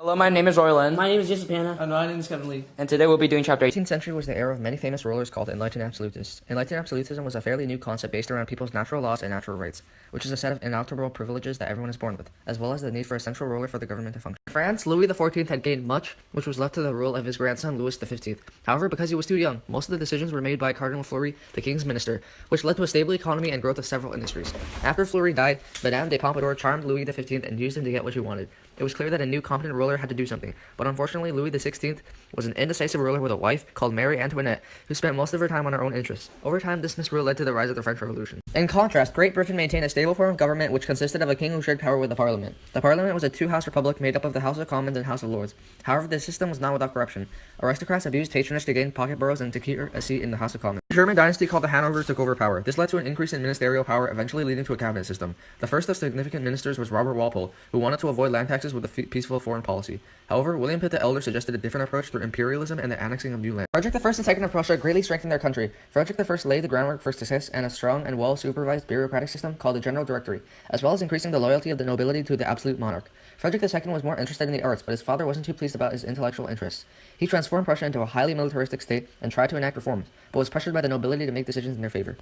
Hello, my name is Royland. My name is Jason Panna. And my name is Kevin Lee. And today we'll be doing chapter 8. The 18th century was the era of many famous rulers called enlightened absolutists. Enlightened absolutism was a fairly new concept based around people's natural laws and natural rights, which is a set of inalterable privileges that everyone is born with, as well as the need for a central ruler for the government to function. In France, Louis XIV had gained much, which was left to the rule of his grandson Louis XV. However, because he was too young, most of the decisions were made by Cardinal Fleury, the king's minister, which led to a stable economy and growth of several industries. After Fleury died, Madame de Pompadour charmed Louis XV and used him to get what she wanted. It was clear that a new competent ruler had to do something, but unfortunately Louis XVI was an indecisive ruler with a wife called Marie Antoinette, who spent most of her time on her own interests. Over time, this misrule led to the rise of the French Revolution. In contrast, Great Britain maintained a stable form of government which consisted of a king who shared power with the Parliament. The Parliament was a two-house republic made up of the House of Commons and House of Lords. However, this system was not without corruption. Aristocrats abused patronage to gain pocket boroughs and to keep a seat in the House of Commons. The German dynasty called the Hanovers took over power. This led to an increase in ministerial power, eventually leading to a cabinet system. The first of significant ministers was Robert Walpole, who wanted to avoid land taxes with a peaceful foreign policy. However, William Pitt the Elder suggested a different approach through imperialism and the annexing of new land. Frederick I and II of Prussia greatly strengthened their country. Frederick I laid the groundwork for success and a strong and well-supervised bureaucratic system called the General Directory, as well as increasing the loyalty of the nobility to the absolute monarch. Frederick II was more interested in the arts, but his father wasn't too pleased about his intellectual interests. He transformed Prussia into a highly militaristic state and tried to enact reforms, but was pressured by the nobility to make decisions in their favor.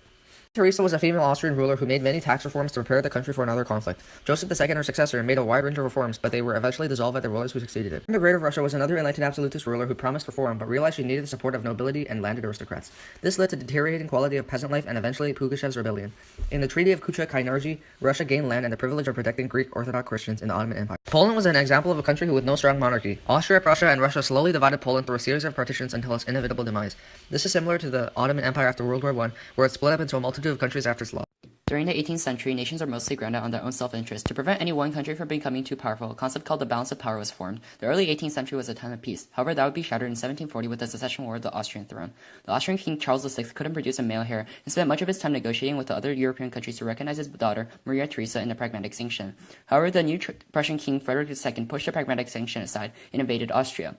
Teresa was a female Austrian ruler who made many tax reforms to prepare the country for another conflict. Joseph II, her successor, made a wide range of reforms, but they were eventually dissolved by the rulers who succeeded him. The Great of Russia was another enlightened absolutist ruler who promised reform, but realized she needed the support of nobility and landed aristocrats. This led to deteriorating quality of peasant life and eventually Pugachev's rebellion. In the Treaty of Kucha-Kainarji, Russia gained land and the privilege of protecting Greek Orthodox Christians in the Ottoman Empire. Poland was an example of a country with no strong monarchy. Austria, Prussia, and Russia slowly divided Poland through a series of partitions until its inevitable demise. This is similar to the Ottoman Empire after World War I, where it split up into a multitude of countries after its loss. During the 18th century, nations are mostly grounded on their own self-interest. To prevent any one country from becoming too powerful, a concept called the balance of power was formed. The early 18th century was a time of peace. However, that would be shattered in 1740 with the succession war of the Austrian throne. The Austrian king Charles VI couldn't produce a male heir and spent much of his time negotiating with the other European countries to recognize his daughter, Maria Theresa, in a pragmatic sanction. However, the new Prussian king Frederick II pushed the pragmatic sanction aside and invaded Austria.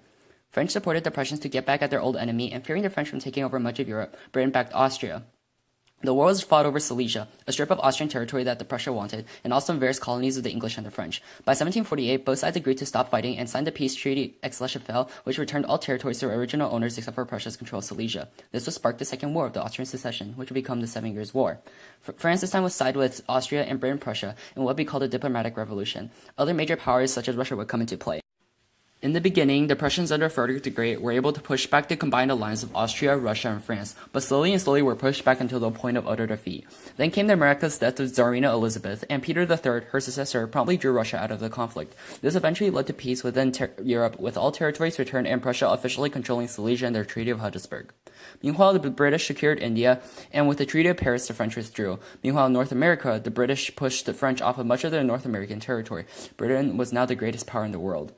French supported the Prussians to get back at their old enemy, and fearing the French from taking over much of Europe, Britain backed Austria. The war was fought over Silesia, a strip of Austrian territory that the Prussia wanted, and also in various colonies of the English and the French. By 1748, both sides agreed to stop fighting and signed the peace treaty Aix-la-Chapelle, which returned all territories to their original owners except for Prussia's control of Silesia. This would spark the Second War of the Austrian Succession, which would become the 7 Years' War. France this time would side with Austria and Britain-Prussia in what would be called a diplomatic revolution. Other major powers such as Russia would come into play. In the beginning, the Prussians under Frederick the Great were able to push back the combined alliance of Austria, Russia, and France, but slowly were pushed back until the point of utter defeat. Then came the miraculous death of Tsarina Elizabeth, and Peter III, her successor, promptly drew Russia out of the conflict. This eventually led to peace within Europe, with all territories returned and Prussia officially controlling Silesia and their Treaty of Hudibsburg. Meanwhile, the British secured India, and with the Treaty of Paris, the French withdrew. Meanwhile, in North America, the British pushed the French off of much of their North American territory. Britain was now the greatest power in the world.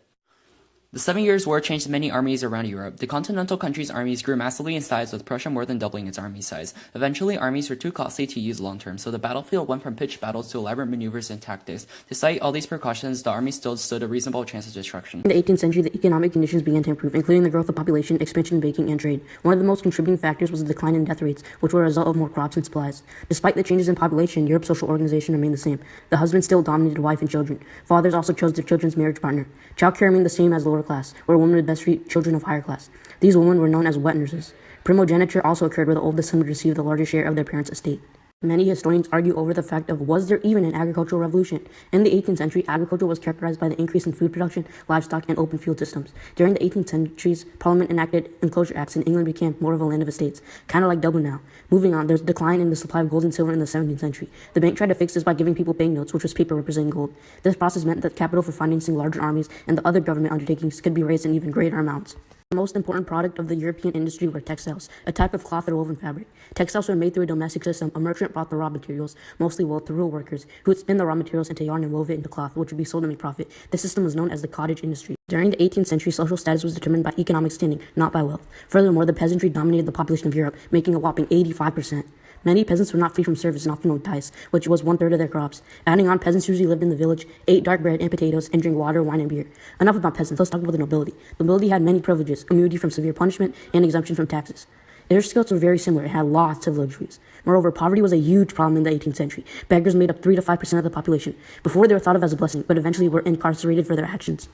The 7 Years' War changed many armies around Europe. The continental countries' armies grew massively in size, with Prussia more than doubling its army size. Eventually, armies were too costly to use long-term, so the battlefield went from pitched battles to elaborate maneuvers and tactics. Despite all these precautions, the army still stood a reasonable chance of destruction. In the 18th century, the economic conditions began to improve, including the growth of population, expansion in banking, and trade. One of the most contributing factors was the decline in death rates, which were a result of more crops and supplies. Despite the changes in population, Europe's social organization remained the same. The husband still dominated wife and children. Fathers also chose their children's marriage partner. Childcare remained the same as lower class, where women would best treat children of higher class. These women were known as wet nurses. Primogeniture also occurred, where the oldest son would receive the largest share of their parents' estate. Many historians argue over the fact of was there even an agricultural revolution. In the 18th century, agriculture was characterized by the increase in food production, livestock, and open field systems. During the 18th centuries, Parliament enacted enclosure acts and England became more of a land of estates, kind of like Dublin now. Moving on, there's a decline in the supply of gold and silver in the 17th century. The bank tried to fix this by giving people banknotes, which was paper representing gold. This process meant that capital for financing larger armies and the other government undertakings could be raised in even greater amounts. The most important product of the European industry were textiles, a type of cloth or woven fabric. Textiles were made through a domestic system. A merchant brought the raw materials, mostly wool, to rural workers, who would spin the raw materials into yarn and wove it into cloth, which would be sold to make profit. This system was known as the cottage industry. During the 18th century, social status was determined by economic standing, not by wealth. Furthermore, the peasantry dominated the population of Europe, making a whopping 85%. Many peasants were not free from service and often owed tithes, which was 1/3 of their crops. Adding on, peasants usually lived in the village, ate dark bread and potatoes, and drank water, wine, and beer. Enough about peasants, let's talk about the nobility. The nobility had many privileges, immunity from severe punishment, and exemption from taxes. Their skills were very similar and had lots of luxuries. Moreover, poverty was a huge problem in the 18th century. Beggars made up 3 to 5% of the population. Before, they were thought of as a blessing, but eventually were incarcerated for their actions.